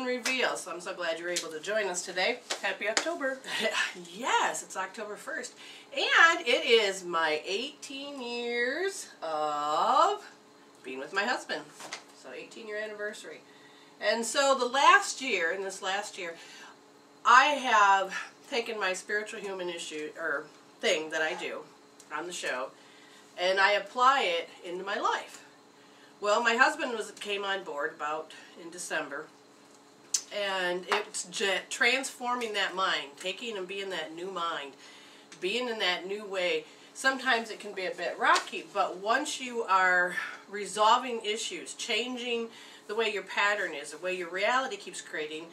Reveal. So I'm so glad you're able to join us today. Happy October. Yes, it's October 1st. And it is my 18 years of being with my husband. So 18-year anniversary. And so this last year, I have taken my spiritual human issue, or thing that I do on the show, and I apply it into my life. Well, my husband came on board about in December, and it's transforming that mind, taking and being that new mind, being in that new way. Sometimes it can be a bit rocky, but once you are resolving issues, changing the way your pattern is, the way your reality keeps creating,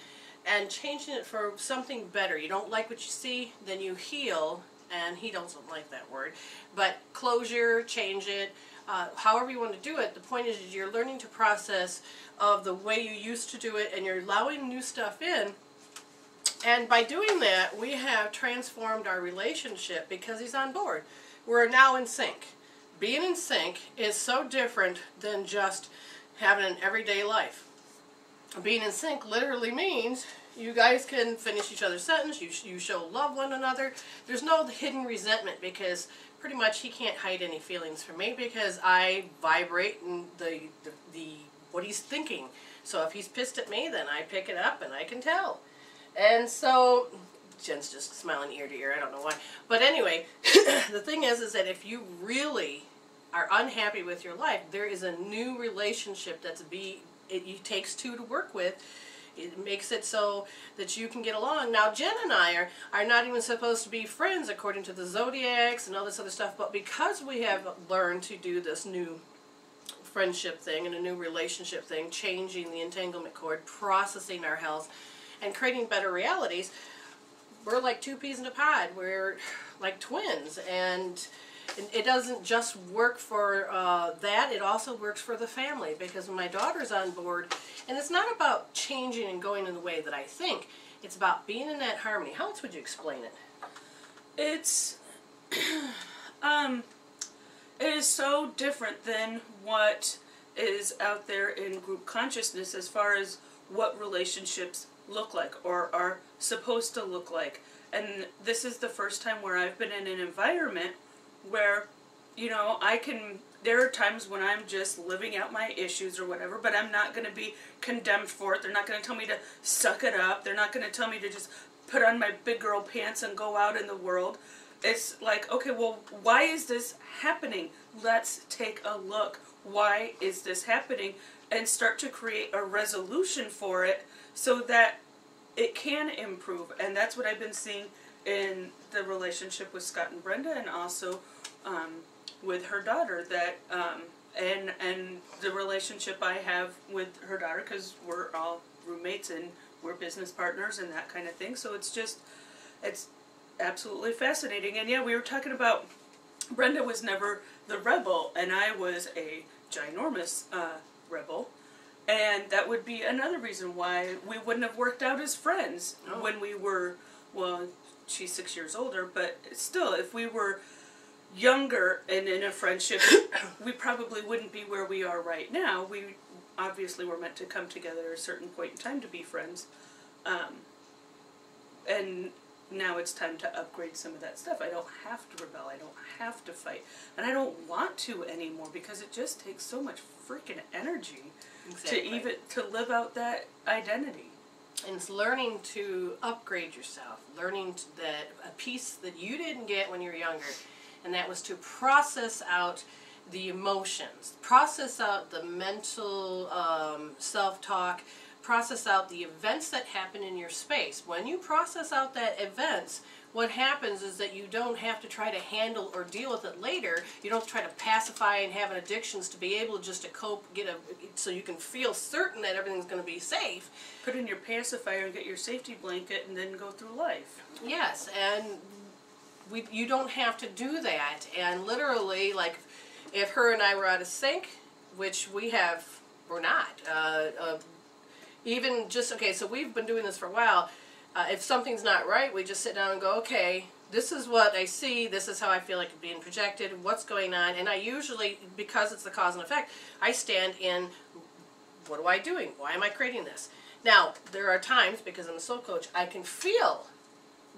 and changing it for something better. You don't like what you see, then you heal, and he doesn't like that word, but closure, change it, however you want to do it. The point is you're learning to process of the way you used to do it, and you're allowing new stuff in. And by doing that, we have transformed our relationship because he's on board. We're now in sync. Being in sync is so different than just having an everyday life. Being in sync literally means you guys can finish each other's sentence, you show love one another. There's no hidden resentment, because pretty much he can't hide any feelings from me, because I vibrate in what he's thinking. So if he's pissed at me, then I pick it up and I can tell. And so Jen's just smiling ear to ear, I don't know why. But anyway, the thing is that if you really are unhappy with your life, there is a new relationship it takes two to work with. It makes it so that you can get along. Now, Jen and I are not even supposed to be friends according to the zodiacs and all this other stuff, but because we have learned to do this new friendship thing and a new relationship thing, changing the entanglement cord, processing our health, and creating better realities, we're like two peas in a pod. We're like twins, and it doesn't just work for that, it also works for the family, because when my daughter's on board, and it's not about changing and going in the way that I think, it's about being in that harmony. How else would you explain it? It's, it is so different than what is out there in group consciousness as far as what relationships look like or are supposed to look like. And this is the first time where I've been in an environment where, you know, there are times when I'm just living out my issues or whatever, but I'm not going to be condemned for it. They're not going to tell me to suck it up. They're not going to tell me to just put on my big girl pants and go out in the world. It's like, okay, well, why is this happening? Let's take a look. Why is this happening? And start to create a resolution for it so that it can improve. And that's what I've been seeing in the relationship with Scott and Brenda, and also with her daughter, that and the relationship I have with her daughter, because we're all roommates and we're business partners and that kind of thing. So it's absolutely fascinating. And yeah, we were talking about Brenda was never the rebel, and I was a ginormous rebel. And that would be another reason why we wouldn't have worked out as friends when we were, well, she's 6 years older, but still, if we were younger and in a friendship, we probably wouldn't be where we are right now. We obviously were meant to come together at a certain point in time to be friends. And now it's time to upgrade some of that stuff. I don't have to rebel. I don't have to fight. And I don't want to anymore, because it just takes so much freaking energy to live out that identity. And it's learning to upgrade yourself, learning that a piece that you didn't get when you were younger, and that was to process out the emotions, process out the mental self-talk, process out the events that happen in your space. When you process out that events, what happens is that you don't have to try to handle or deal with it later. You don't try to pacify and have an addictions to be able just to cope, so you can feel certain that everything's going to be safe. Put in your pacifier and get your safety blanket and then go through life. Yes, and you don't have to do that. And literally, like, if her and I were out of sync, which we're not. Even just, okay, so we've been doing this for a while. If something's not right, we just sit down and go, okay, this is what I see, this is how I feel like it's being projected, what's going on, and I usually, because it's the cause and effect, I stand in, what am I doing? Why am I creating this? Now, there are times, because I'm a soul coach, I can feel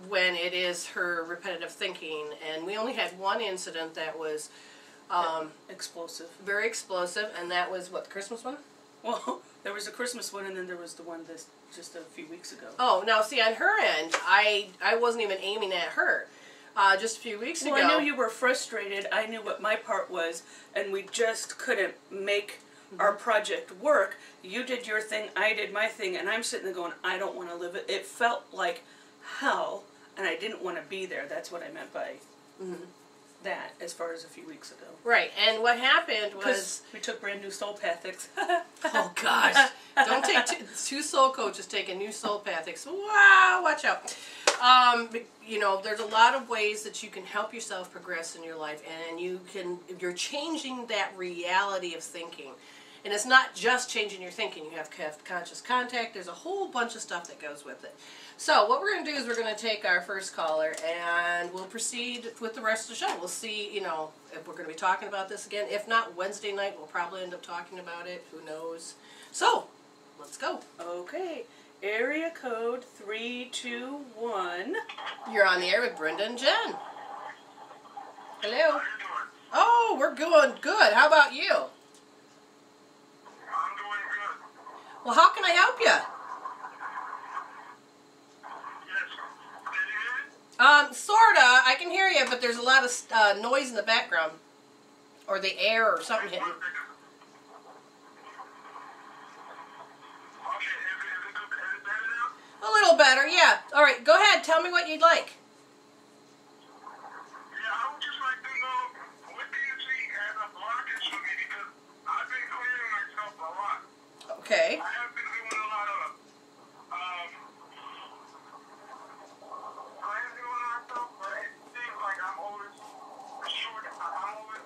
when it is her repetitive thinking, and we only had one incident that was explosive. very explosive, and that was, what, the Christmas one? Well, there was a Christmas one, and then there was the one this just a few weeks ago. Oh, now see, on her end, I wasn't even aiming at her. Just a few weeks ago. Well, I knew you were frustrated. I knew what my part was, and we just couldn't make our project work. You did your thing, I did my thing, and I'm sitting there going, I don't want to live it. It felt like hell, and I didn't want to be there. That's what I meant by that, as far as a few weeks ago. Right, and what happened was... we took brand new soulpathics. Oh, gosh. Don't take two soul coaches taking new soulpathics. Wow, watch out. You know, there's a lot of ways that you can help yourself progress in your life, and you're changing that reality of thinking. And it's not just changing your thinking. You have to have conscious contact. There's a whole bunch of stuff that goes with it. So what we're going to do is we're going to take our first caller, and we'll proceed with the rest of the show. We'll see, you know, if we're going to be talking about this again. If not, Wednesday night we'll probably end up talking about it. Who knows? So, let's go. Okay. Area code 321. You're on the air with Brenda and Jen. Hello. Oh, we're going good. How about you? I'm doing good. Well, how can I help you? Yes. Can you hear me? Sorta. I can hear you, but there's a lot of noise in the background. Or the air or something hitting. Okay, is it better now? A little better, yeah. All right, go ahead. Tell me what you'd like. Yeah, I would just like to know, what do you see as a blockage for me? Because I've been clearing myself a lot. Okay. I have been doing a lot of, cleansing on myself, but it seems like I'm always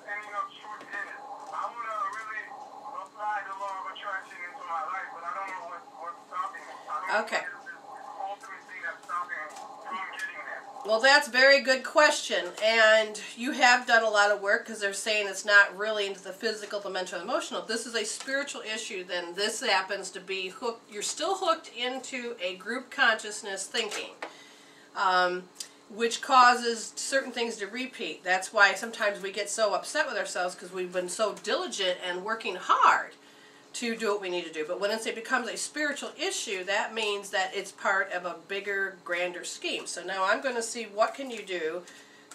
ending up short-handed. I want to really apply the law of attraction into my life, but I don't know what's stopping me. I don't Okay. know what is the ultimate thing that's stopping me from getting there. Well, that's a very good question, and you have done a lot of work because they're saying it's not really into the physical, the mental, and emotional. If this is a spiritual issue, then this happens to be hooked. You're still hooked into a group consciousness thinking, which causes certain things to repeat. That's why sometimes we get so upset with ourselves because we've been so diligent and working hard to do what we need to do. But when it becomes a spiritual issue, that means that it's part of a bigger, grander scheme. So now I'm going to see what can you do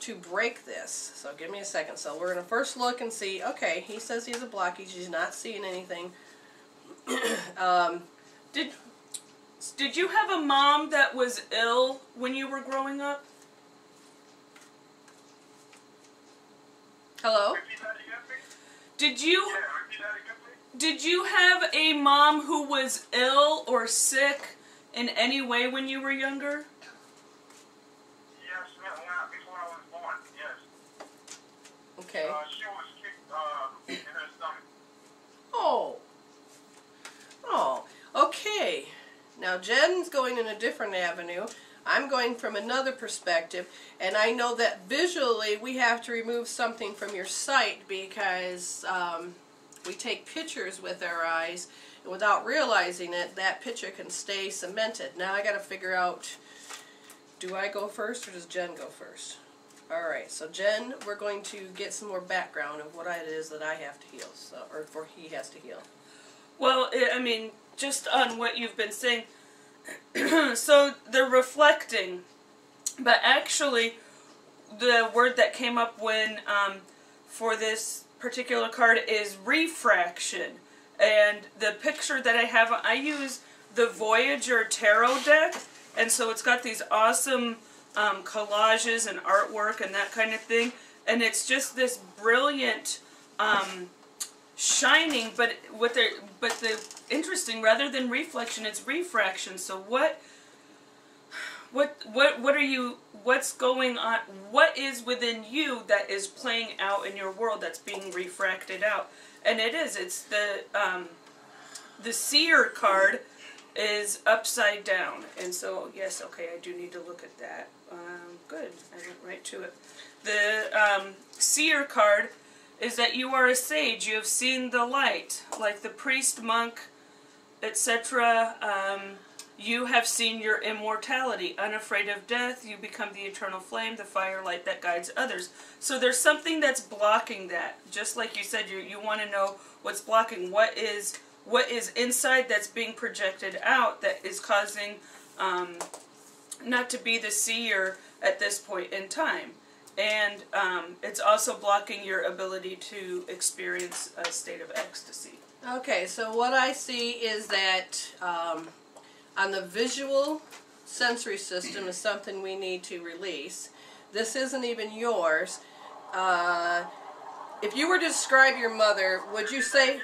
to break this. So give me a second. So we're going to first look and see, okay, he says he has a blockage. He's not seeing anything. Did you have a mom that was ill when you were growing up? Hello? Repeat that again, please? Did you... Yeah, repeat that again, please? Did you have a mom who was ill or sick in any way when you were younger? Yes, ma'am. Yeah, before I was born, yes. Okay. She was kicked in her stomach. Oh. Oh. Okay. Now Jen's going in a different avenue. I'm going from another perspective, and I know that visually we have to remove something from your sight because we take pictures with our eyes, and without realizing it, that picture can stay cemented. Now I got to figure out, do I go first or does Jen go first? Alright, so Jen, we're going to get some more background of what it is that I have to heal, or for he has to heal. Well, I mean, just on what you've been saying, so they're reflecting, but actually the word that came up when for this particular card is refraction, and the picture that I have, I use the Voyager Tarot deck, and so it's got these awesome collages and artwork and that kind of thing, and it's just this brilliant shining, but the interesting, rather than reflection, it's refraction. So what are you, what's going on, what is within you that is playing out in your world that's being refracted out? And it's the Seer card is upside down, and so yes, okay, I do need to look at that. Good, I went right to it. The Seer card is that you are a sage, you have seen the light, like the priest monk etc. You have seen your immortality. Unafraid of death, you become the eternal flame, the firelight that guides others. So there's something that's blocking that. Just like you said, you want to know what's blocking. What is inside that's being projected out that is causing not to be the seer at this point in time. And it's also blocking your ability to experience a state of ecstasy. Okay, so what I see is that on the visual sensory system is something we need to release. This isn't even yours. If you were to describe your mother, would you say...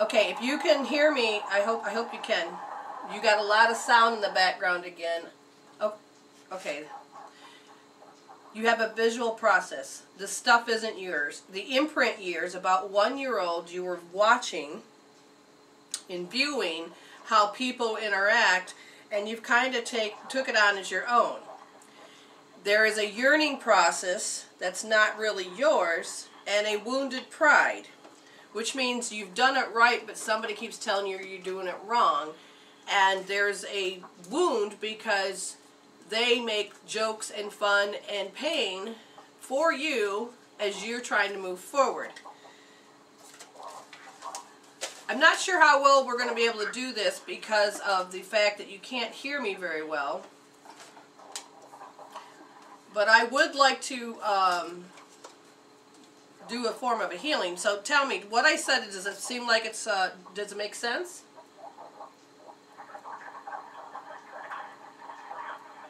Okay, if you can hear me, I hope you can. You got a lot of sound in the background again. Oh, okay. You have a visual process. The stuff isn't yours. The imprint years, about 1 year old, you were watching and viewing how people interact, and you've kind of took it on as your own. There is a yearning process that's not really yours, and a wounded pride, which means you've done it right, but somebody keeps telling you you're doing it wrong. And there's a wound because they make jokes and fun and pain for you as you're trying to move forward. I'm not sure how well we're going to be able to do this because of the fact that you can't hear me very well. But I would like to do a form of a healing. So tell me, what I said, does it seem like it's, does it make sense?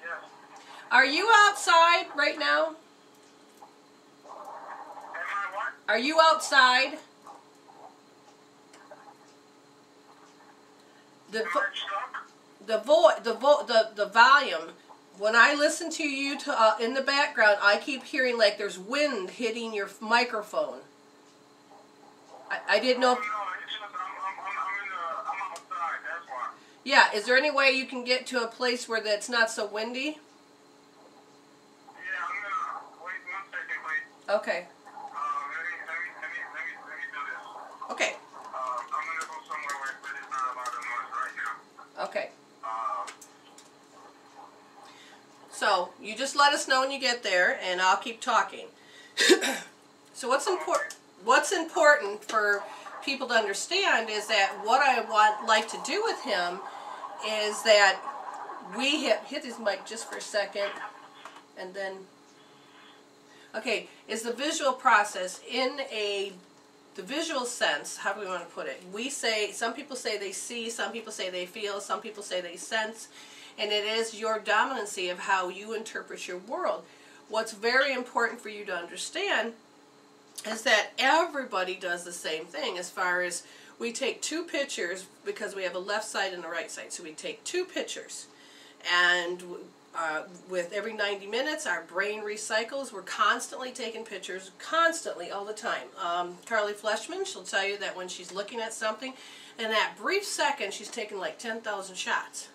Yes. Are you outside right now? Am I what? Are you outside? The Am I stuck? the volume. When I listen to you in the background, I keep hearing like there's wind hitting your microphone. I didn't know. No, it's just I'm outside, that's why. Yeah, is there any way you can get to a place where that's not so windy? Yeah, I'm gonna wait 1 second, please. Okay. Let me do this. Okay. I'm gonna go somewhere where it's not a lot of noise right now. Okay. So you just let us know when you get there, and I'll keep talking. So what's important for people to understand is that what I like to do with him is that we hit his mic just for a second, and then is the visual process in the visual sense. How do we want to put it? We say, some people say they see, some people say they feel, some people say they sense. And it is your dominancy of how you interpret your world. What's very important for you to understand is that everybody does the same thing as far as we take 2 pictures because we have a left side and a right side. So we take 2 pictures, and with every 90 minutes our brain recycles. We're constantly taking pictures, constantly, all the time. Carly Fleshman, she'll tell you that when she's looking at something, in that brief second she's taking like 10,000 shots.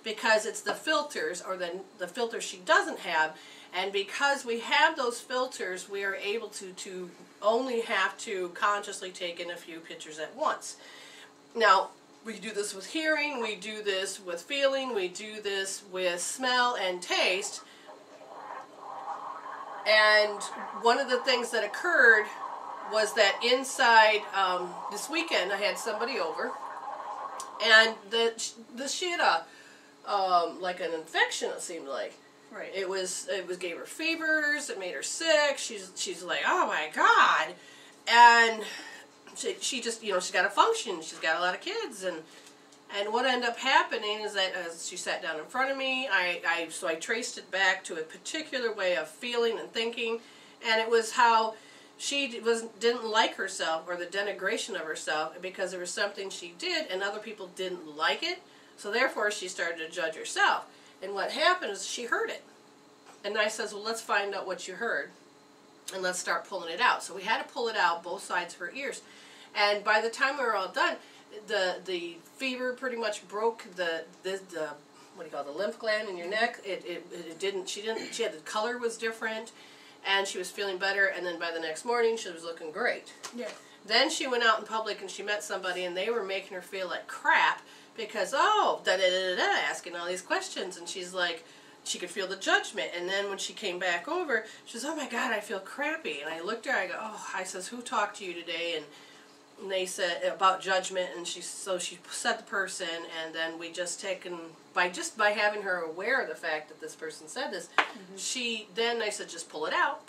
Because it's the filters, or the filters she doesn't have, and because we have those filters, we are able to only have to consciously take in a few pictures at once. Now, we do this with hearing, we do this with feeling, we do this with smell and taste. And one of the things that occurred was that inside this weekend I had somebody over, and she had a like an infection, it seemed like. Right. It gave her fevers, it made her sick. She's like, oh my God. And she just, she's got a function, she's got a lot of kids, and what ended up happening is that as she sat down in front of me, so I traced it back to a particular way of feeling and thinking, and it was how she didn't like herself, or the denigration of herself, because there was something she did and other people didn't like it. So therefore she started to judge herself. And what happened is she heard it. And I says, well, let's find out what you heard, and let's start pulling it out. So we had to pull it out, both sides of her ears. And by the time we were all done, the fever pretty much broke the what do you call it, the lymph gland in your neck. She had the color was different, and she was feeling better, and then by the next morning she was looking great. Yeah. Then she went out in public and she met somebody and they were making her feel like crap because, oh, da-da-da-da-da, asking all these questions. And she's like, she could feel the judgment. And then when she came back over, she says, oh my God, I feel crappy. And I looked at her, I go, oh, I says, who talked to you today? And they said about judgment, and she said the person, and then we just taken by having her aware of the fact that this person said this, then I said, just pull it out,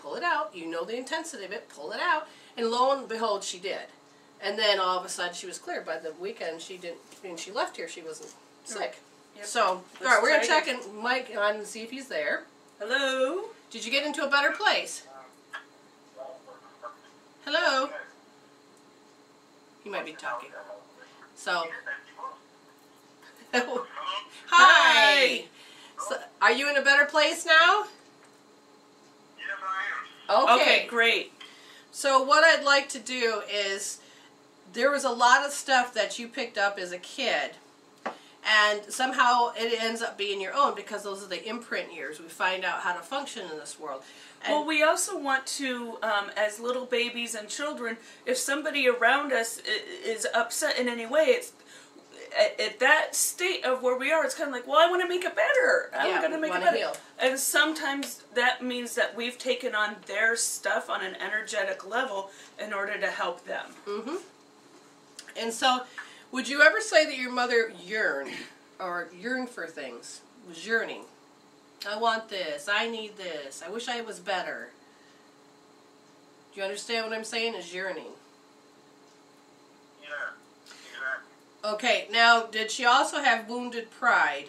you know the intensity of it, pull it out, and lo and behold, she did. And then all of a sudden she was cleared. By the weekend she didn't, when she left here, she wasn't sick. Yep. So, all right, we're gonna check Mike on and see if he's there. Hello? Did you get into a better place? Hello? He might be talking. So, hi. So, are you in a better place now? Yes, I am. Okay. Okay, great. So what I'd like to do is, there was a lot of stuff that you picked up as a kid, and somehow it ends up being your own because those are the imprint years. We find out how to function in this world. And Well, we also want to, as little babies and children, if somebody around us is upset in any way, it's at that state of where we are, it's kind of like, well, I want to make it better. I'm going to make it better. Heal. And sometimes that means that we've taken on their stuff on an energetic level in order to help them. Mm-hmm. And so, would you ever say that your mother yearned for things? Was yearning? I want this. I need this. I wish I was better. Do you understand what I'm saying? Is yearning. Yeah, exactly. Okay, now, did she also have wounded pride,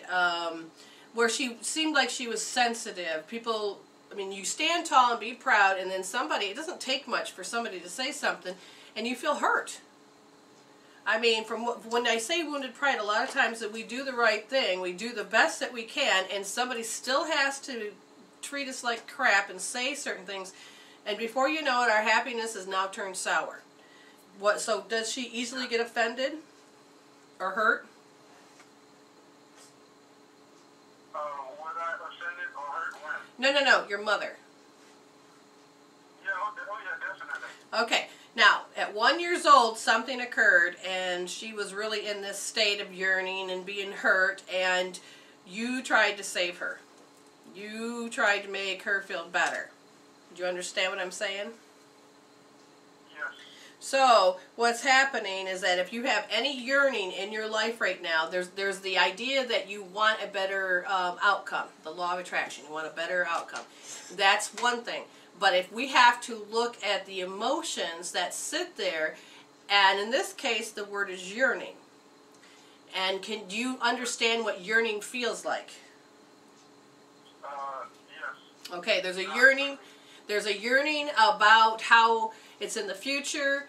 where she seemed like she was sensitive? People, I mean, you stand tall and be proud, and then somebody, it doesn't take much for somebody to say something, and you feel hurt. I mean, when I say wounded pride, a lot of times that we do the right thing, we do the best that we can, and somebody still has to treat us like crap and say certain things, and before you know it, our happiness is now turned sour. So does she easily get offended? Or hurt? Was I offended or hurt when? No, your mother. Yeah, yeah, definitely. Okay, now, at 1 year old, something occurred, and she was really in this state of yearning and being hurt, and you tried to save her. You tried to make her feel better. Do you understand what I'm saying? Yes. So, what's happening is that if you have any yearning in your life right now, there's the idea that you want a better outcome, the law of attraction. You want a better outcome. That's one thing. But if we have to look at the emotions that sit there, and in this case, the word is yearning. And can you understand what yearning feels like? Yes. Okay, there's a yearning. There's a yearning about how it's in the future.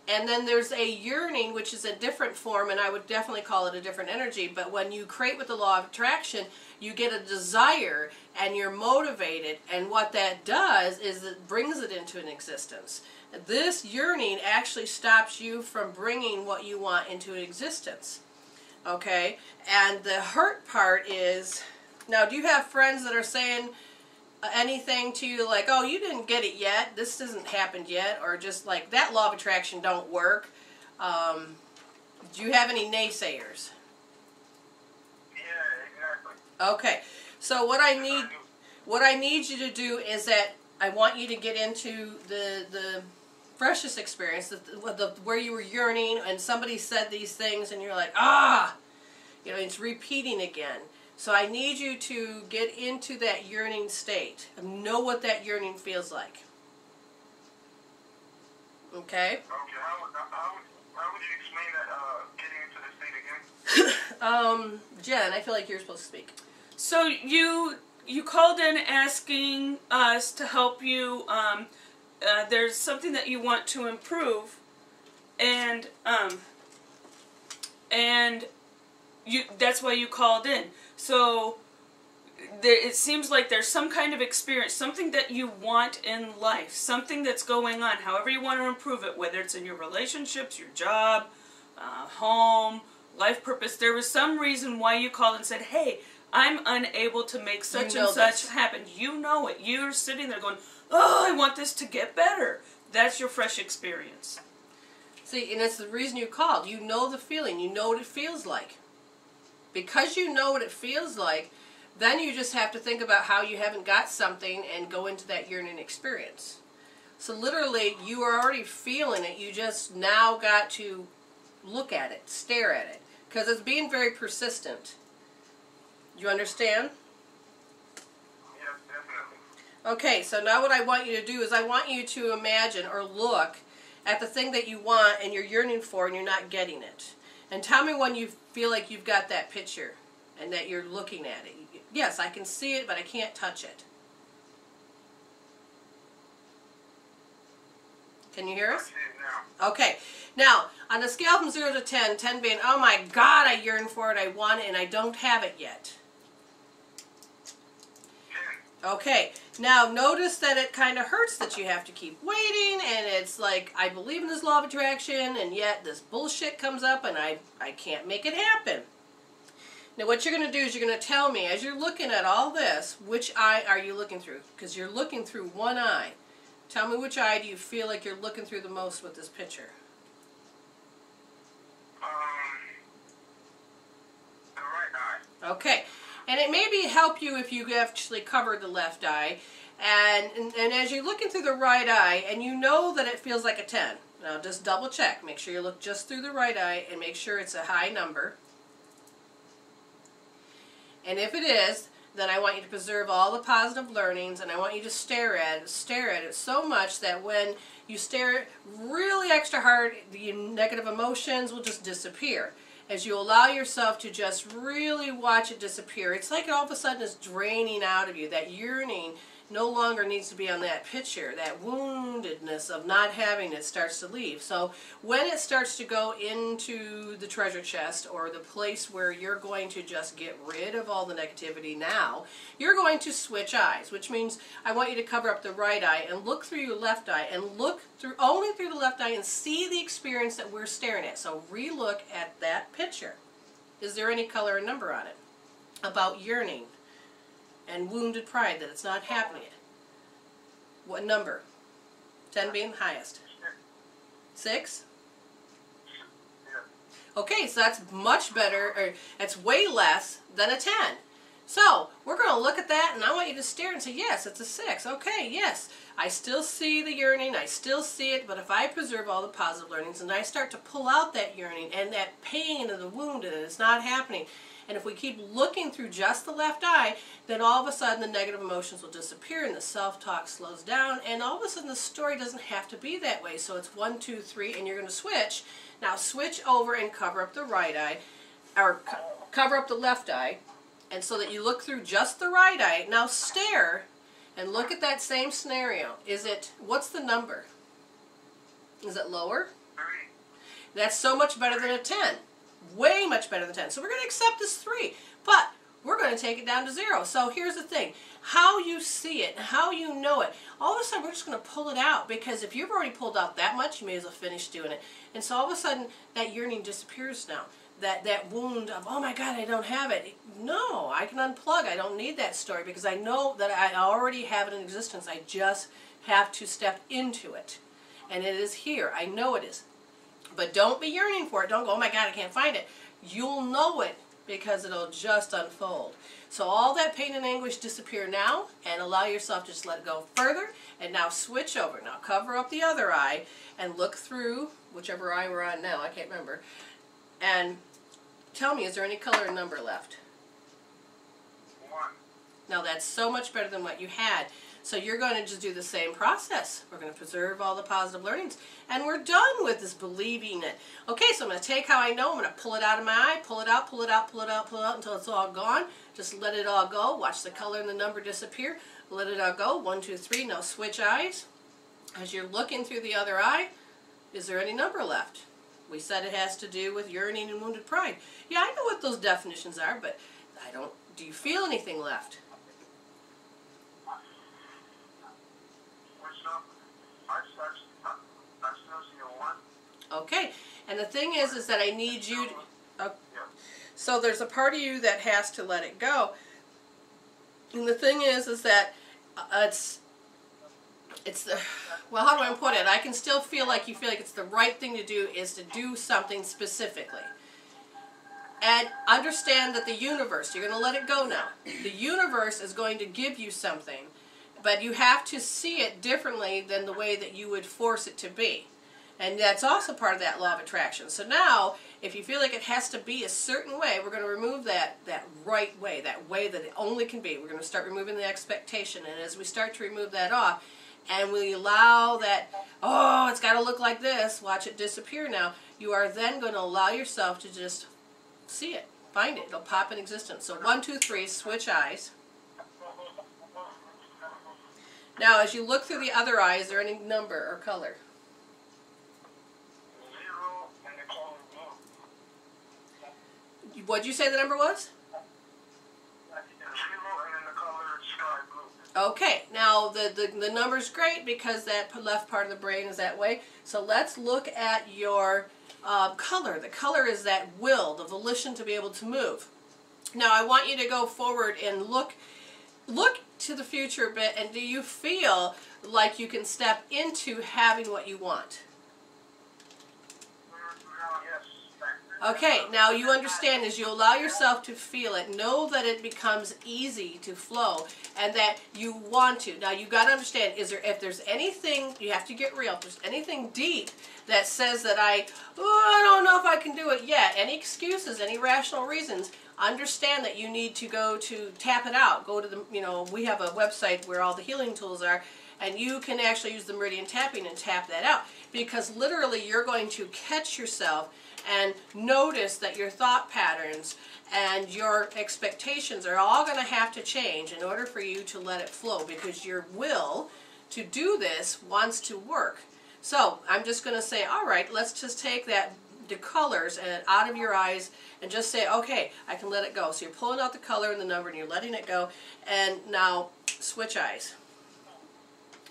And then there's a yearning, which is a different form, and I would definitely call it a different energy. But when you create with the law of attraction, you get a desire, and you're motivated. And what that does is it brings it into an existence. This yearning actually stops you from bringing what you want into existence. Okay? And the hurt part is, now do you have friends that are saying anything to you like, oh, you didn't get it yet, this hasn't happened yet, or just like, that law of attraction don't work? Do you have any naysayers? Yeah, exactly. Okay, so what I need you to do is that I want you to get into the freshest experience, where you were yearning and somebody said these things and you're like, you know, it's repeating again. So I need you to get into that yearning state and know what that yearning feels like. Okay? Okay, how would you explain that, getting into the state again? Jen, I feel like you're supposed to speak. So you called in asking us to help you. There's something that you want to improve, and that's why you called in. So it seems like there's some kind of experience, something that you want in life, something that's going on, however you want to improve it, whether it's in your relationships, your job, home, life purpose. There was some reason why you called and said, hey, I'm unable to make such and such happen. You know it. You're sitting there going, oh, I want this to get better. That's your fresh experience. See, and that's the reason you called. You know the feeling. You know what it feels like. Because you know what it feels like, then you just have to think about how you haven't got something and go into that yearning experience. So literally, you are already feeling it. You just now got to look at it, stare at it. Because it's being very persistent. You understand? Yes, definitely. Okay, so now what I want you to do is I want you to imagine or look at the thing that you want and you're yearning for and you're not getting it. And tell me when you feel like you've got that picture and that you're looking at it. Yes, I can see it, but I can't touch it. Can you hear I us? see it now. Okay. Now, on a scale from 0 to 10, 10 being, oh my God, I yearn for it, I want it, and I don't have it yet. 10. Okay, now notice that it kind of hurts that you have to keep waiting, and it's like, I believe in this law of attraction, and yet this bullshit comes up, and I can't make it happen. Now what you're going to do is you're going to tell me, as you're looking at all this, which eye are you looking through? Because you're looking through one eye. Tell me which eye do you feel like you're looking through the most with this picture? The right eye. Okay, and it maybe help you if you actually covered the left eye, and as you're looking through the right eye, and you know that it feels like a 10. Now just double check. Make sure you look just through the right eye and make sure it's a high number. And if it is, then I want you to preserve all the positive learnings, and I want you to stare at it so much that when you stare really extra hard, the negative emotions will just disappear. As you allow yourself to just really watch it disappear, it's like all of a sudden it's draining out of you. That yearning no longer needs to be on that picture. That woundedness of not having it starts to leave. So when it starts to go into the treasure chest or the place where you're going to just get rid of all the negativity now, you're going to switch eyes, which means I want you to cover up the right eye and look through your left eye and look through only through the left eye and see the experience that we're staring at. So re-look at that picture. Is there any color or number on it about yearning and wounded pride that it's not happening? What number? 10 being highest. 6? Yeah. Okay, so that's much better, or that's way less than a 10. So, we're going to look at that, and I want you to stare and say, yes, it's a 6. Okay, yes, I still see the yearning, I still see it, but if I preserve all the positive learnings, and I start to pull out that yearning, and that pain and the wound, and it's not happening, and if we keep looking through just the left eye, then all of a sudden the negative emotions will disappear and the self-talk slows down, and all of a sudden the story doesn't have to be that way. So it's 1, 2, 3, and you're going to switch. Now switch over and cover up the right eye, or cover up the left eye, and so that you look through just the right eye. Now stare and look at that same scenario. What's the number? Is it lower? 3. That's so much better than a 10. Way much better than 10. So we're going to accept this 3, but we're going to take it down to 0. So here's the thing. How you see it, how you know it, all of a sudden we're just going to pull it out, because if you've already pulled out that much, you may as well finish doing it. And so all of a sudden that yearning disappears now. That wound of, oh my God, I don't have it. No, I can unplug. I don't need that story because I know that I already have it in existence. I just have to step into it. And it is here. I know it is. But don't be yearning for it. Don't go, oh my God, I can't find it. You'll know it because it'll just unfold. So all that pain and anguish disappear now, and allow yourself to just let it go further. And now switch over. Now cover up the other eye and look through whichever eye we're on now. I can't remember. And tell me, is there any color or number left? 1. Now that's so much better than what you had. So you're going to just do the same process. We're going to preserve all the positive learnings. And we're done with this believing it. Okay, so I'm going to take how I know. I'm going to pull it out of my eye, pull it out, pull it out, pull it out, pull it out until it's all gone. Just let it all go. Watch the color and the number disappear. Let it all go. 1, 2, 3. Now switch eyes. As you're looking through the other eye, is there any number left? We said it has to do with yearning and wounded pride. Yeah, I know what those definitions are, but I don't. Do you feel anything left? I still see a 1. Okay, and the thing is that I need you to, so there's a part of you that has to let it go. And the thing is that it's the, well, how do I put it? I can still feel like you feel like it's the right thing to do is to do something specifically. And understand that the universe, you're going to let it go now. The universe is going to give you something, but you have to see it differently than the way that you would force it to be. And that's also part of that law of attraction. So now, if you feel like it has to be a certain way, we're going to remove that right way, that way that it only can be. We're going to start removing the expectation. And as we start to remove that off, and we allow that, oh, it's got to look like this, watch it disappear now, you are then going to allow yourself to just see it, find it. It'll pop in existence. So 1, 2, 3, switch eyes. Now, as you look through the other eye, is there any number or color? 0 and the color blue. What'd you say the number was? 0 and then the color sky blue. Okay, now the number's great because that left part of the brain is that way. So let's look at your color. The color is that will, the volition to be able to move. Now I want you to go forward and look to the future a bit, and do you feel like you can step into having what you want? Okay, now you understand as you allow yourself to feel it, know that it becomes easy to flow and that you want to. Now you've got to understand, if there's anything, you have to get real, if there's anything deep that says that I don't know if I can do it yet, any excuses, any rational reasons, understand that you need to go to tap it out. Go to the, we have a website where all the healing tools are, and you can actually use the meridian tapping and tap that out, because literally you're going to catch yourself and notice that your thought patterns and your expectations are all going to have to change in order for you to let it flow, because your will to do this wants to work. So I'm just going to say, all right, let's just take the colors and out of your eyes and just say, okay, I can let it go. So you're pulling out the color and the number and you're letting it go. And now switch eyes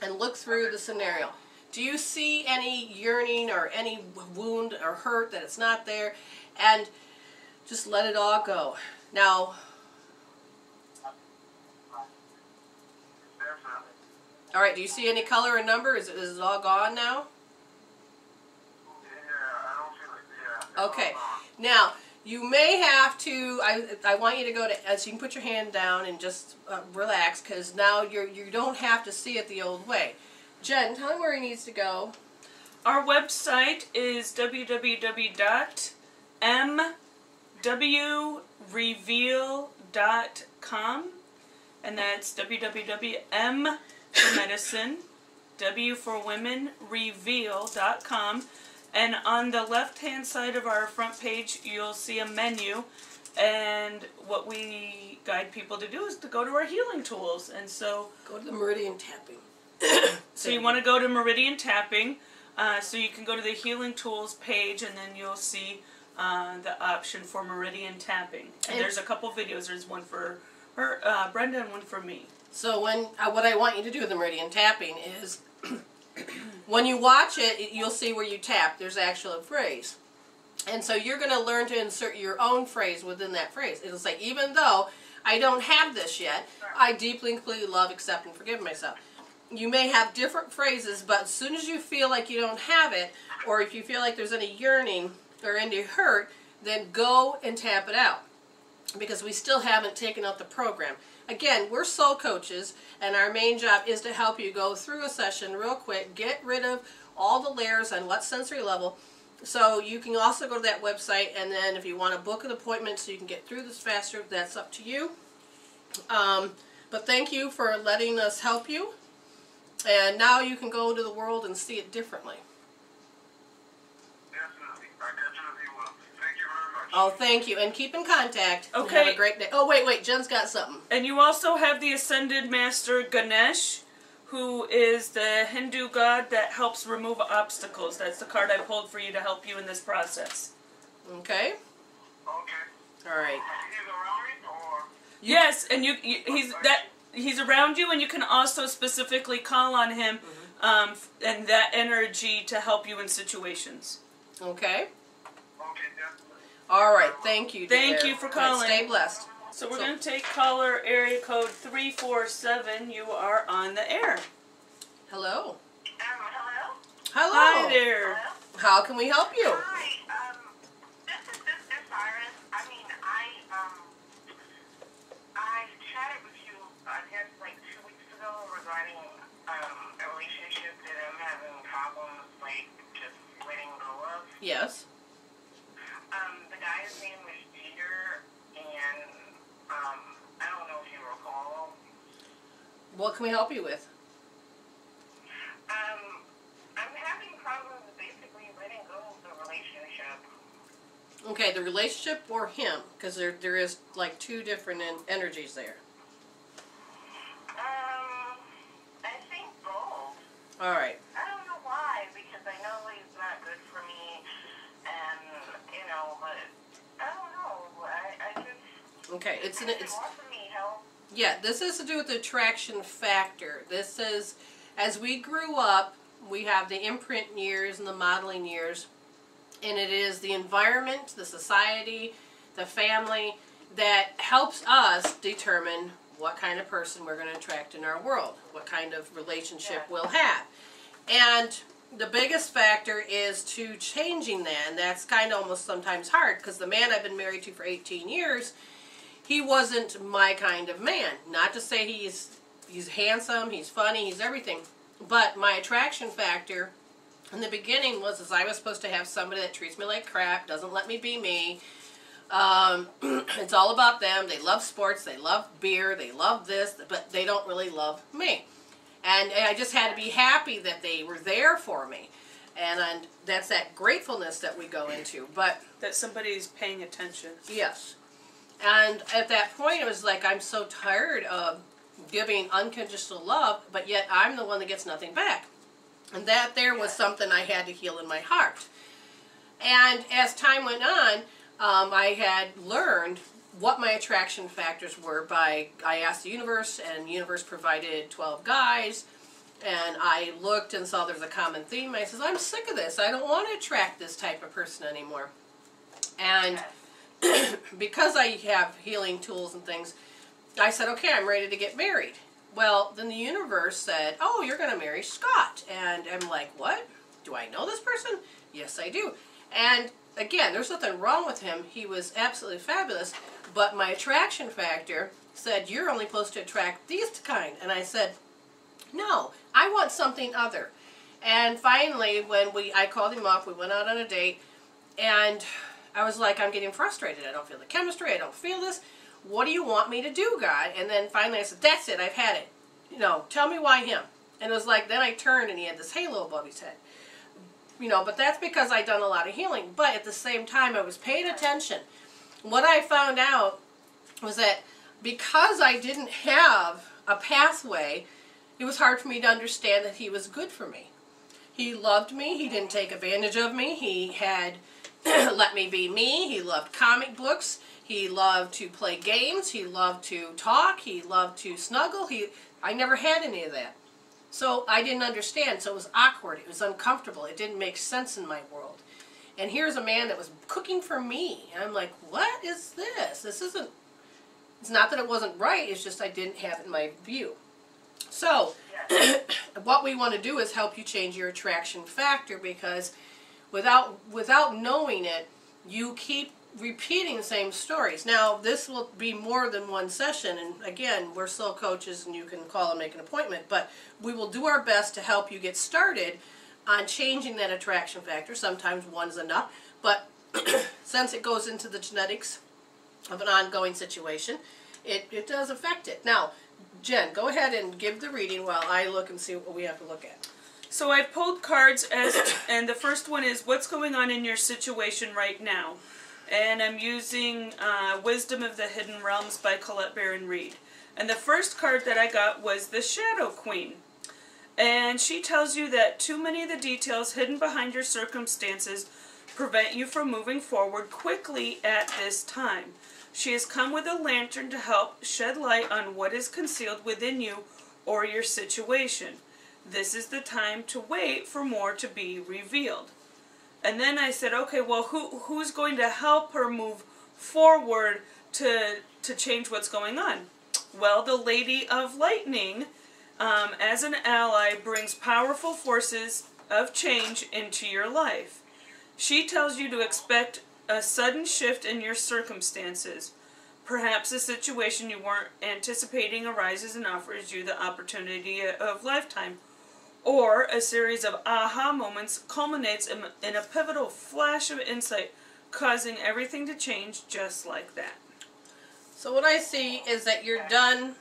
and look through the scenario. Do you see any yearning or any wound or hurt that it's not there? And just let it all go. Now, all right, do you see any color or number? Is it all gone now? Okay. Now, you may have to, I want you to go to, so you can put your hand down and just relax, because now you don't have to see it the old way. Jen, tell him where he needs to go. Our website is www.mwreveal.com, and that's www.m for medicine, W for women, reveal.com. And on the left-hand side of our front page, you'll see a menu, and what we guide people to do is to go to our healing tools. And so go to the meridian tapping. So you want to go to meridian tapping, so you can go to the healing tools page, and then you'll see the option for meridian tapping. And there's a couple videos. There's one for her, Brenda, and one for me. So what I want you to do with the meridian tapping is, when you watch it, you'll see where you tap. There's actually a phrase. And so you're going to learn to insert your own phrase within that phrase. It'll say, even though I don't have this yet, I deeply and completely love, accept, and forgive myself. You may have different phrases, but as soon as you feel like you don't have it, or if you feel like there's any yearning or any hurt, then go and tap it out, because we still haven't taken out the program. Again, we're soul coaches, and our main job is to help you go through a session real quick, get rid of all the layers on what sensory level. So you can also go to that website, and then if you want to book an appointment so you can get through this faster, that's up to you. But thank you for letting us help you. And now you can go to the world and see it differently. Definitely. I definitely will. Thank you very much. Oh, thank you. And keep in contact. Okay. And have a great day. Oh, wait. Jen's got something. And you also have the Ascended Master Ganesh, who is the Hindu god that helps remove obstacles. That's the card I pulled for you to help you in this process. Okay? Okay. All right. He's around me, or? Yes, and he's around you, and you can also specifically call on him and that energy to help you in situations. Okay? Okay, definitely. All right. Thank you, dear. Thank you for calling. All right, stay blessed. So we're going to take caller area code 347. You are on the air. Hello. Hello? Hello. Hi there. Hello? How can we help you? Hi, this is Sister Cyrus. I chatted with you, I guess, like 2 weeks ago regarding a relationship that I'm having problems, like, just letting go of. Yes. The guy's name was Peter, and, I don't know if you recall. What can we help you with? I'm having problems basically letting go of the relationship. Okay, the relationship or him? Because there is like two different energies there. I think both. All right. I don't know why, because I know he's not good for me, and, you know, but I don't know. I just... Okay, it's He offered me help. yeah, this has to do with the attraction factor. This is, as we grew up, we have the imprint years and the modeling years, and it is the environment, the society, the family that helps us determine what kind of person we're going to attract in our world, what kind of relationship we'll have. And the biggest factor is to changing that, and that's kind of almost sometimes hard, because the man I've been married to for 18 years, he wasn't my kind of man. Not to say he's handsome, he's funny, he's everything, but my attraction factor in the beginning was I was supposed to have somebody that treats me like crap, doesn't let me be me. It's all about them. They love sports, they love beer, they love this, but they don't really love me. And I just had to be happy that they were there for me. And that's that gratefulness that we go into. But That somebody's paying attention. yes. And at that point, it was like, I'm so tired of giving unconditional love, but yet I'm the one that gets nothing back. And that there was something I had to heal in my heart. And as time went on, I had learned what my attraction factors were I asked the universe, and the universe provided 12 guys, and I looked and saw there's a common theme. I said, I'm sick of this. I don't want to attract this type of person anymore. And because I have healing tools and things, I said, okay, I'm ready to get married. Well, then the universe said, oh, you're going to marry Scott. And I'm like, what? Do I know this person? Yes, I do. And again, there's nothing wrong with him. He was absolutely fabulous. But my attraction factor said, you're only supposed to attract these kind. And I said, no, I want something other. And finally, when I called him up, we went out on a date, and I was like, I'm getting frustrated. I don't feel the chemistry. I don't feel this. What do you want me to do, God? And then finally I said, that's it. I've had it. You know, tell me why him. And it was like, then I turned and he had this halo above his head. You know, but that's because I'd done a lot of healing. But at the same time, I was paying attention. What I found out was that because I didn't have a pathway, it was hard for me to understand that he was good for me. He loved me. He didn't take advantage of me. He had let me be me. He loved comic books. He loved to play games. He loved to talk. He loved to snuggle. I never had any of that. So I didn't understand. So it was awkward. It was uncomfortable. It didn't make sense in my world. And here's a man that was cooking for me. And I'm like, what is this? This isn't, it's not that it wasn't right. It's just I didn't have it in my view. So what we want to do is help you change your attraction factor, because without knowing it, you keep repeating the same stories. Now, this will be more than one session, and again, we're soul coaches and you can call and make an appointment, but we will do our best to help you get started on changing that attraction factor. Sometimes one's enough, but since it goes into the genetics of an ongoing situation, it does affect it. Now, Jen, go ahead and give the reading while I look and see what we have to look at. So I pulled cards, and the first one is, what's going on in your situation right now? And I'm using Wisdom of the Hidden Realms by Colette Baron Reed. And the first card that I got was the Shadow Queen. And she tells you that too many of the details hidden behind your circumstances prevent you from moving forward quickly at this time. She has come with a lantern to help shed light on what is concealed within you or your situation. This is the time to wait for more to be revealed. And then I said, okay, well, who's going to help her move forward to change what's going on? Well, the Lady of Lightning as an ally, brings powerful forces of change into your life. She tells you to expect a sudden shift in your circumstances. Perhaps a situation you weren't anticipating arises and offers you the opportunity of lifetime. Or a series of aha moments culminates in a pivotal flash of insight, causing everything to change just like that. So what I see is that you're done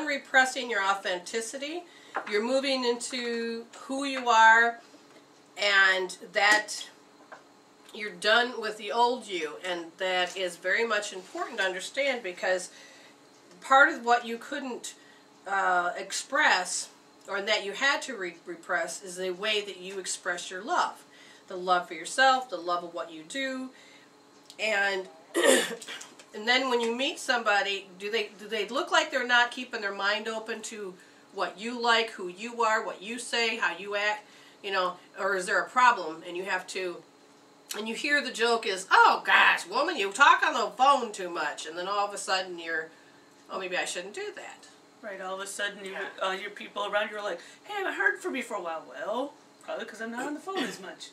repressing your authenticity. You're moving into who you are, and that you're done with the old you, and that is very much important to understand, because part of what you couldn't express, or that you had to repress, is the way that you express your love. The love for yourself, the love of what you do, and and then when you meet somebody, do they look like they're not keeping their mind open to what you like, who you are, what you say, how you act, you know, or is there a problem and you have to, and you hear the joke is, oh gosh, woman, you talk on the phone too much, and then all of a sudden you're, oh, maybe I shouldn't do that. Right, all of a sudden your people around you are like, hey, I haven't heard from you for a while. Well, probably because I'm not on the phone as much.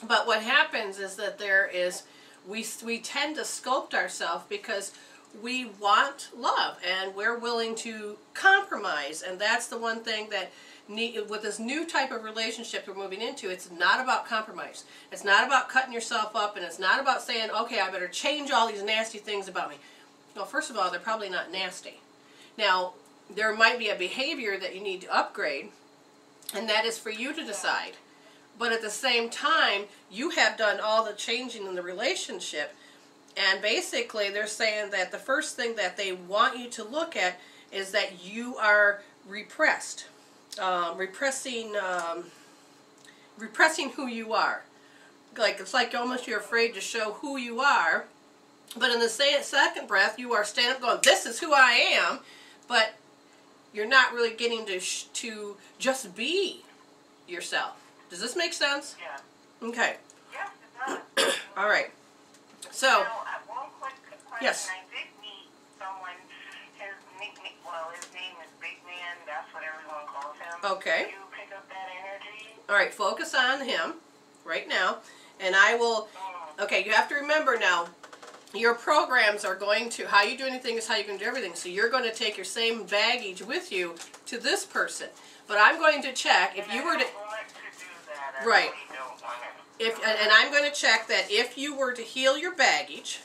But what happens is that there is, we tend to sculpt ourselves because we want love and we're willing to compromise, and that's the one thing that with this new type of relationship we're moving into, it's not about compromise. It's not about cutting yourself up, and it's not about saying, okay, I better change all these nasty things about me. Well, first of all, they're probably not nasty. Now, there might be a behavior that you need to upgrade, and that is for you to decide. But at the same time, you have done all the changing in the relationship, and basically they're saying that the first thing that they want you to look at is that you are repressed. Repressing who you are. Like, it's like almost you're afraid to show who you are, but in the second breath you are standing up going, this is who I am, but you're not really getting to just be yourself. Does this make sense? Yeah. Okay. Yes, it does. All right. So. Now, one quick question. Yes. I did meet someone. His nickname, his name is Big Man. That's what everyone calls him. Okay. Do you pick up that energy? All right. Focus on him right now, and I will. Okay. You have to remember now. Your programs are going to, how you do anything is how you can do everything. So you're going to take your same baggage with you to this person. But I'm going to check if you were to. Right. And I'm going to check that if you were to heal your baggage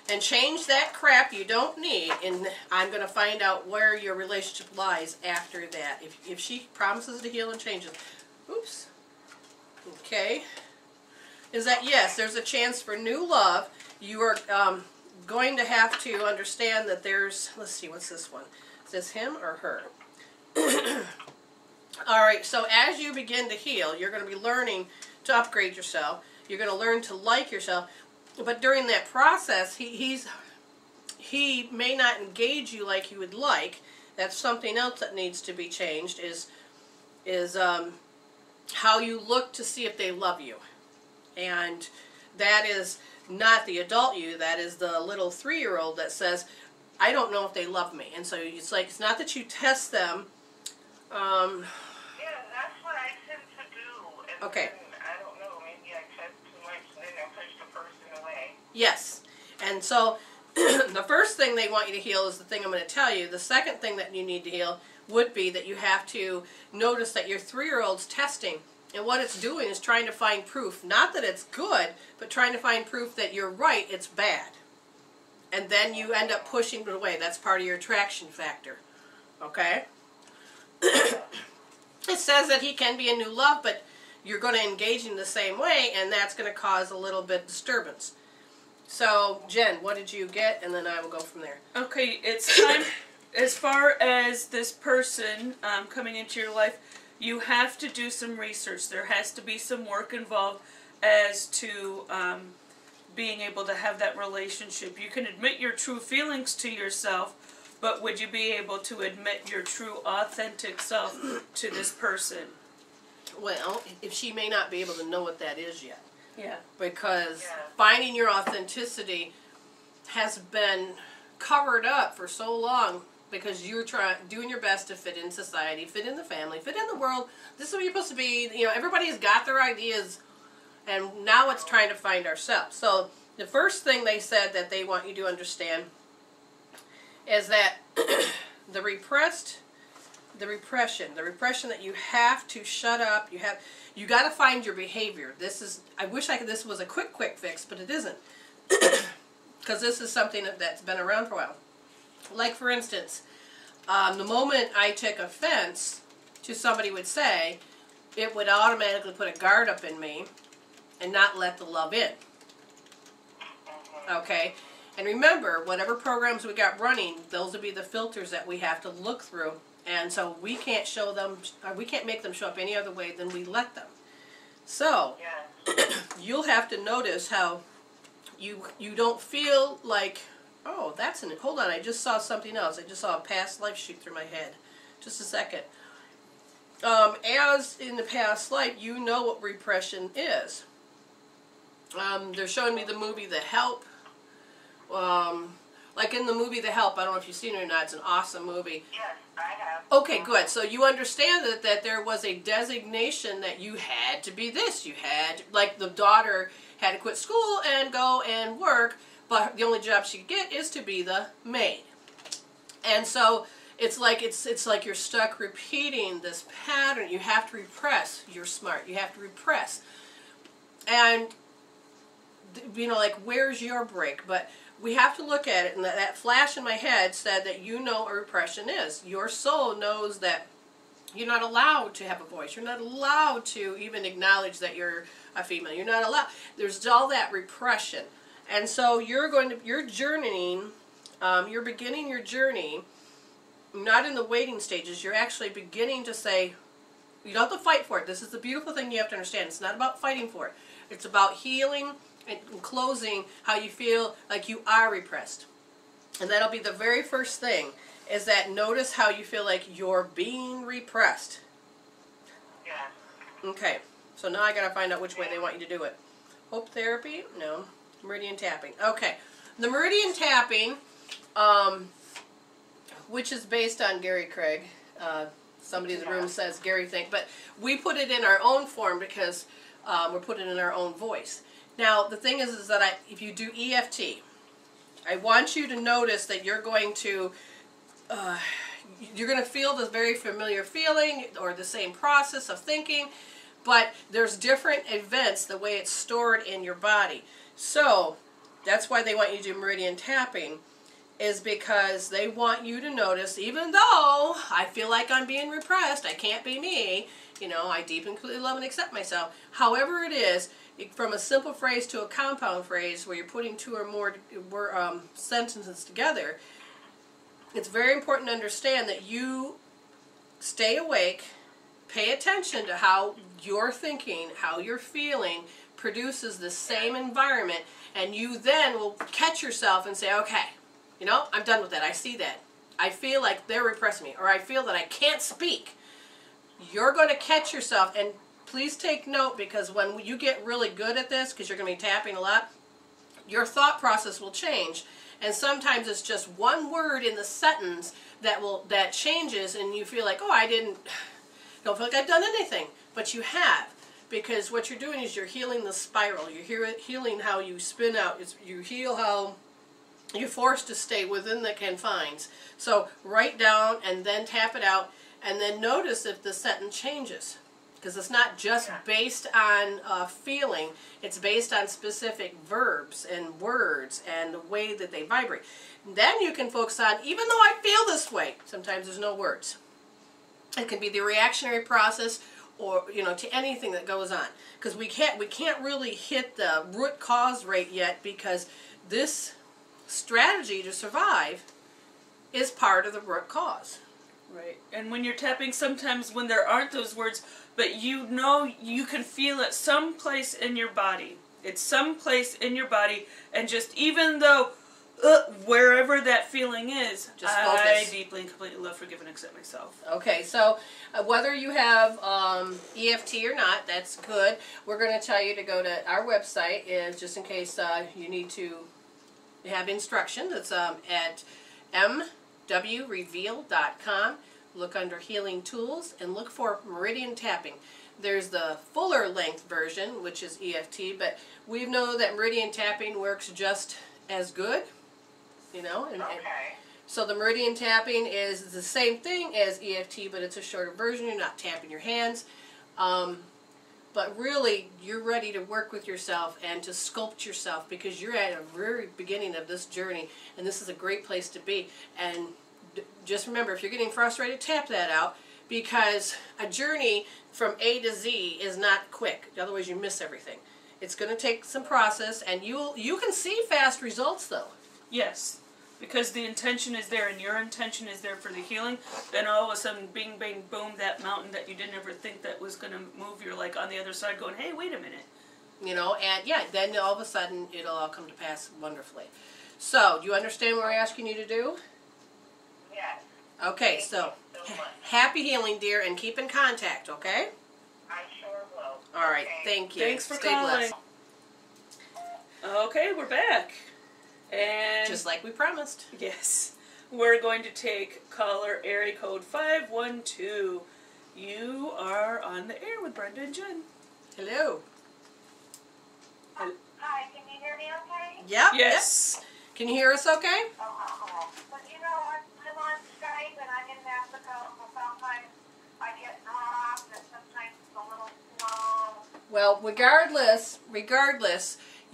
and change that crap you don't need, and I'm going to find out where your relationship lies after that. If she promises to heal and change it. Oops. Okay. Is that yes, there's a chance for new love. You are going to have to understand that there's, let's see, what's this one? Is this him or her? Alright, so as you begin to heal, you're going to be learning to upgrade yourself. You're going to learn to like yourself. But during that process, he may not engage you like you would like. That's something else that needs to be changed, is how you look to see if they love you. And that is not the adult you, that is the little 3-year-old that says, I don't know if they love me. And so it's like, it's not that you test them. Yeah, that's what I tend to do. And okay. I don't know, maybe I test too much and then I push the person away. Yes. And so the first thing they want you to heal is the thing I'm going to tell you. The second thing that you need to heal would be that you have to notice that your 3-year-old's testing. And what it's doing is trying to find proof, not that it's good, but trying to find proof that you're right, it's bad. And then you end up pushing it away. That's part of your attraction factor. Okay? It says that he can be a new love, but you're going to engage in the same way, and that's going to cause a little bit of disturbance. So, Jen, what did you get? And then I will go from there. Okay, it's time, as far as this person coming into your life, you have to do some research. There has to be some work involved as to being able to have that relationship. You can admit your true feelings to yourself, but would you be able to admit your true, authentic self to this person? Well, if she may not be able to know what that is yet. Yeah. Because finding your authenticity has been covered up for so long because you're doing your best to fit in society, fit in the family, fit in the world. This is what you're supposed to be. You know, everybody's got their ideas, and now it's trying to find ourselves. So the first thing they said that they want you to understand is that the repression that you have to shut up, you got to find your behavior. I wish this was a quick fix, but it isn't. Because this is something that's been around for a while. Like, for instance, the moment I took offense to somebody would say, it would automatically put a guard up in me and not let the love in. Okay? And remember, whatever programs we got running, those would be the filters that we have to look through. And so we can't show them, we can't make them show up any other way than we let them. So, you'll have to notice how you don't feel like, oh, hold on, I just saw something else. I just saw a past life shoot through my head. Just a second. As in the past life, you know what repression is. They're showing me the movie The Help. Like in the movie The Help, I don't know if you've seen it or not, it's an awesome movie. Yes, I have. Okay, good. So you understand that there was a designation that you had to be this. You had, like the daughter had to quit school and go and work, but the only job she could get is to be the maid. And so it's like you're stuck repeating this pattern. You have to repress. You're smart. You have to repress. And, you know, like, where's your break? But we have to look at it, and that flash in my head said that you know what repression is. Your soul knows that you're not allowed to have a voice. You're not allowed to even acknowledge that you're a female. You're not allowed. There's all that repression. And so you're journeying, you're beginning your journey, not in the waiting stages. You're actually beginning to say, you don't have to fight for it. This is the beautiful thing you have to understand. It's not about fighting for it. It's about healing and closing how you feel like you are repressed. And that'll be the very first thing, is that notice how you feel like you're being repressed. Yeah. Okay, so now I gotta find out which way they want you to do it. Hope therapy? No. Meridian tapping. Okay. The meridian tapping, which is based on Gary Craig. Somebody in the room says Gary think, but we put it in our own form because we're putting it in our own voice. Now, the thing is that if you do EFT, I want you to notice that you're going to feel this very familiar feeling or the same process of thinking, but there's different events the way it's stored in your body. So that's why they want you to do meridian tapping, is because they want you to notice, even though I feel like I'm being repressed, I can't be me, you know, I deep and completely love and accept myself. However it is, from a simple phrase to a compound phrase where you're putting two or more sentences together, it's very important to understand that you stay awake, pay attention to how you're thinking, how you're feeling, produces the same environment, and you then will catch yourself and say, okay, you know, I'm done with that. I see that. I feel like they're repressing me, or I feel that I can't speak. You're going to catch yourself, and please take note, because when you get really good at this, because you're going to be tapping a lot, your thought process will change. And sometimes it's just one word in the sentence that changes, and you feel like, oh, don't feel like I've done anything. But you have, because what you're doing is you're healing the spiral. You're healing how you spin out. You heal how you're forced to stay within the confines. So write down and then tap it out, and then notice if the sentence changes. Because it's not just based on feeling, it's based on specific verbs and words and the way that they vibrate. Then you can focus on, even though I feel this way, sometimes there's no words. It can be the reactionary process, or, you know, to anything that goes on. Because we can't really hit the root cause rate yet, because this strategy to survive is part of the root cause. Right. And when you're tapping, sometimes when there aren't those words, but you know, you can feel it someplace in your body. It's someplace in your body, and just even though wherever that feeling is, just I deeply and completely love, forgive, and accept myself. Okay, so whether you have EFT or not, that's good. We're going to tell you to go to our website, is just in case you need to have instruction. That's at wreveal.com. Look under Healing Tools and look for Meridian Tapping. There's the fuller length version, which is EFT, but we know that Meridian Tapping works just as good, you know. And so the Meridian Tapping is the same thing as EFT, but it's a shorter version. You're not tapping your hands. But really, you're ready to work with yourself and to sculpt yourself because you're at a very beginning of this journey, and this is a great place to be. And just remember, if you're getting frustrated, tap that out, because a journey from A to Z is not quick. Otherwise, you miss everything. It's going to take some process, and you can see fast results, though. Yes. Because the intention is there and your intention is there for the healing, then all of a sudden, bing, bang, boom, that mountain that you didn't ever think that was going to move, you're like on the other side going, hey, wait a minute. You know, and yeah, then all of a sudden, it'll all come to pass wonderfully. So, do you understand what we're asking you to do? Yes. Okay, so happy healing, dear, and keep in contact, okay? I sure will. All right, Okay. thank you. Thanks for Stay calling. blessed. Okay, we're back. And Just like we promised. yes, we're going to take caller area code 512. You are on the air with Brenda and Jen. Hello. Hi, can you hear me okay? Yep. Yes. Yep. Can you hear us okay? Oh, but you know, I'm on Skype and I'm in Mexico, so sometimes I get dropped and sometimes it's a little slow. Well, regardless,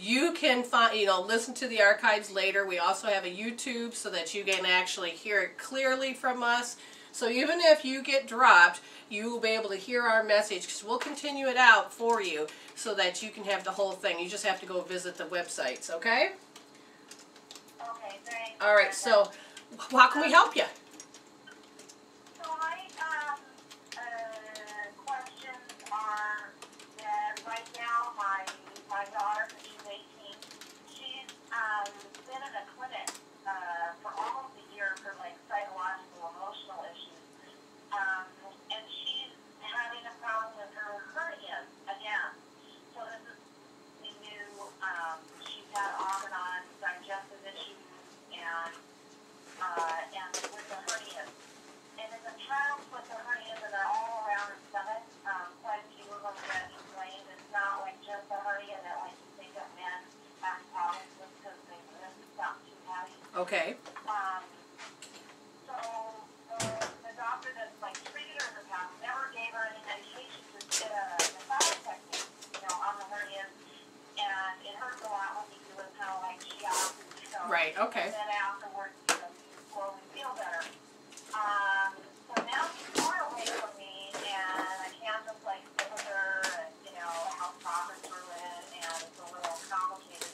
you can find, listen to the archives later. We also have a YouTube so that you can actually hear it clearly from us. So even if you get dropped, you will be able to hear our message because we'll continue it out for you so that you can have the whole thing. You just have to go visit the websites, okay? Okay, thanks. All right, so how can we help you? So my questions are that right now my daughter, she's 18, she's been in a clinic for almost a year for like psychological, emotional issues, and she's having a problem with her hernia again. So this is new. She's had off and on digestive issues and with the hernias. And as a child with the hernias that are all around her stomach, quite a few of them get inflamed. It's not like just a hernia that like you think of men have problems with because they lift stuff too heavy. Okay. So the doctor that's like treated her in the past never gave her any medication to get a massage technique, on the hernias. And it hurts a lot when you do it kind of like shiatsu. Right, okay. And then afterwards, you slowly feel better. So now she's far away from me, and I can't just like sit with her and, help talk her through it, and it's a little complicated.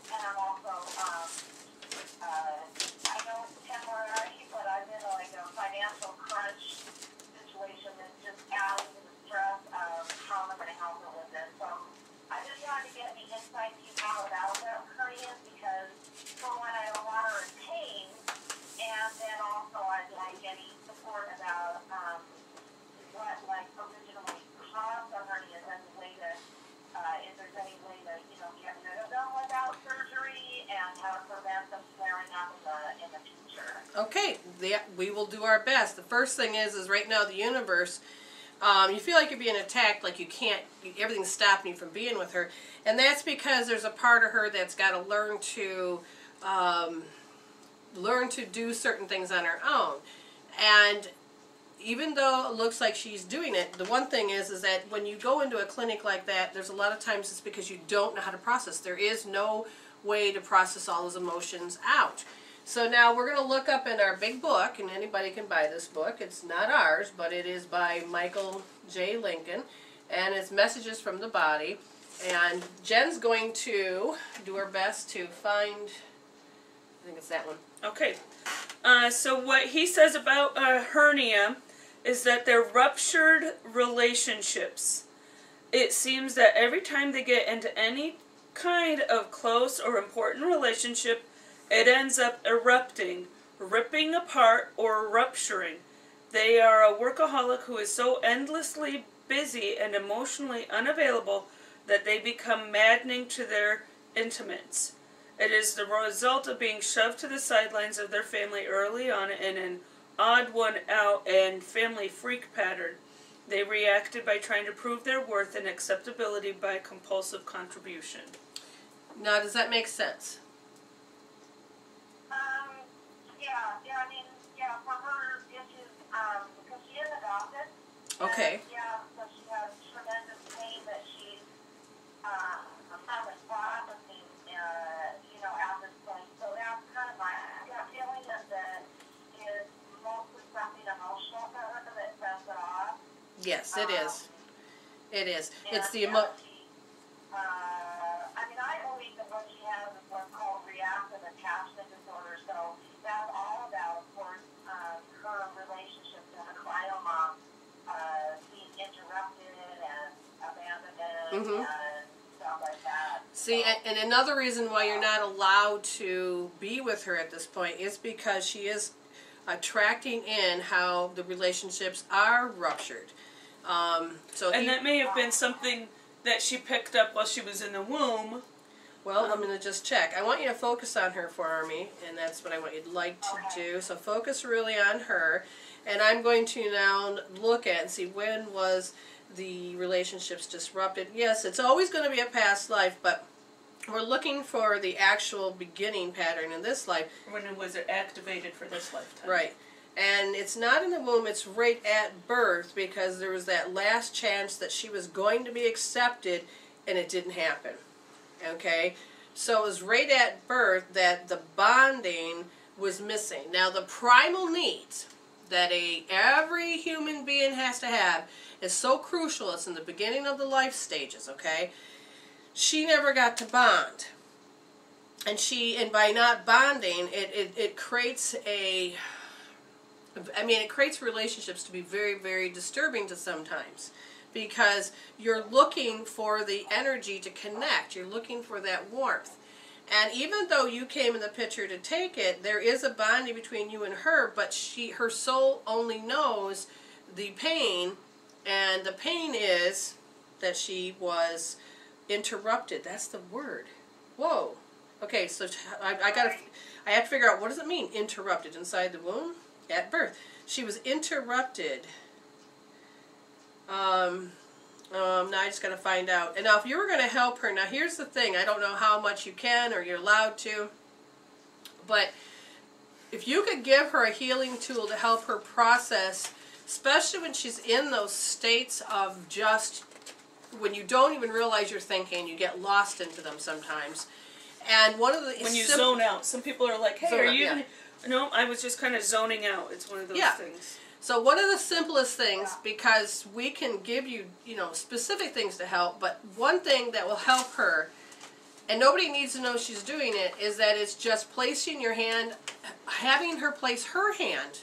And I'm also, I know it's temporary, but I'm in like a financial crunch situation that's just adding to the stress of how I'm going to help her with this. So I just wanted to get the insight you have about the hernias because for when I don't want her in pain, and then also I'd like any support about what like originally caused the hernias and the way to, if there's any way to, get rid of them without surgery and how to prevent them flaring up in the future. Okay, we will do our best. The first thing is right now the universe, you feel like you're being attacked, like you can't, everything's stopping you from being with her. And that's because there's a part of her that's got to learn to do certain things on her own. And even though it looks like she's doing it, the one thing is that when you go into a clinic like that, there's a lot of times it's because you don't know how to process. There is no way to process all those emotions out. So now we're going to look up in our big book, and anybody can buy this book. It's not ours, but it is by Michael J. Lincoln, and it's Messages from the Body. And Jen's going to do her best to find, I think it's that one. Okay. So what he says about a hernia is that they're ruptured relationships. It seems that every time they get into any kind of close or important relationship, it ends up erupting, ripping apart, or rupturing. They are a workaholic who is so endlessly busy and emotionally unavailable that they become maddening to their intimates. It is the result of being shoved to the sidelines of their family early on in an odd one out and family freak pattern. They reacted by trying to prove their worth and acceptability by compulsive contribution. Now, does that make sense? Yeah, I mean, yeah, for her issues, because she is adopted. Okay. And, yeah, so she has tremendous pain that she's having processing, at this point. So that's kind of my gut feeling that is mostly something emotional for her that sets it off. Yes, it is. It is. It's the I mean, I believe that what she has is what's called reactive attachment disorder. So that's all about, of course, her relationships and her biomom being interrupted and abandoned and stuff like that. See, and another reason why you're not allowed to be with her at this point is because she is attracting in how the relationships are ruptured. And that may have been something that she picked up while she was in the womb. Well, I'm going to just check. I want you to focus on her for me, and that's what I want you to like to do. So focus really on her, and I'm going to now look at and see when was the relationships disrupted. Yes, it's always going to be a past life, but we're looking for the actual beginning pattern in this life. When it was activated for this lifetime. Right. And it's not in the womb, it's right at birth, because there was that last chance that she was going to be accepted, and it didn't happen. Okay? So it was right at birth that the bonding was missing. Now, the primal needs that every human being has to have is so crucial. It's in the beginning of the life stages, okay? She never got to bond. And by not bonding, it creates it creates relationships to be very, very disturbing to sometimes, because you're looking for the energy to connect. You're looking for that warmth. And even though you came in the picture to take it, there is a bonding between you and her, but her soul only knows the pain, and the pain is that she was interrupted. That's the word. Whoa. Okay, so I have to figure out, what does it mean, interrupted, inside the womb? At birth. She was interrupted. Now I just got to find out. And now if you were going to help her, now here's the thing, I don't know how much you can or you're allowed to, but if you could give her a healing tool to help her process, especially when she's in those states of just, when you don't even realize you're thinking, you get lost into them sometimes. And one of the... When you zone out. Some people are like, hey, are you... No, I was just kind of zoning out. It's one of those things. So one of the simplest things, because we can give you, specific things to help, but one thing that will help her, and nobody needs to know she's doing it, is that it's just placing your hand, having her place her hand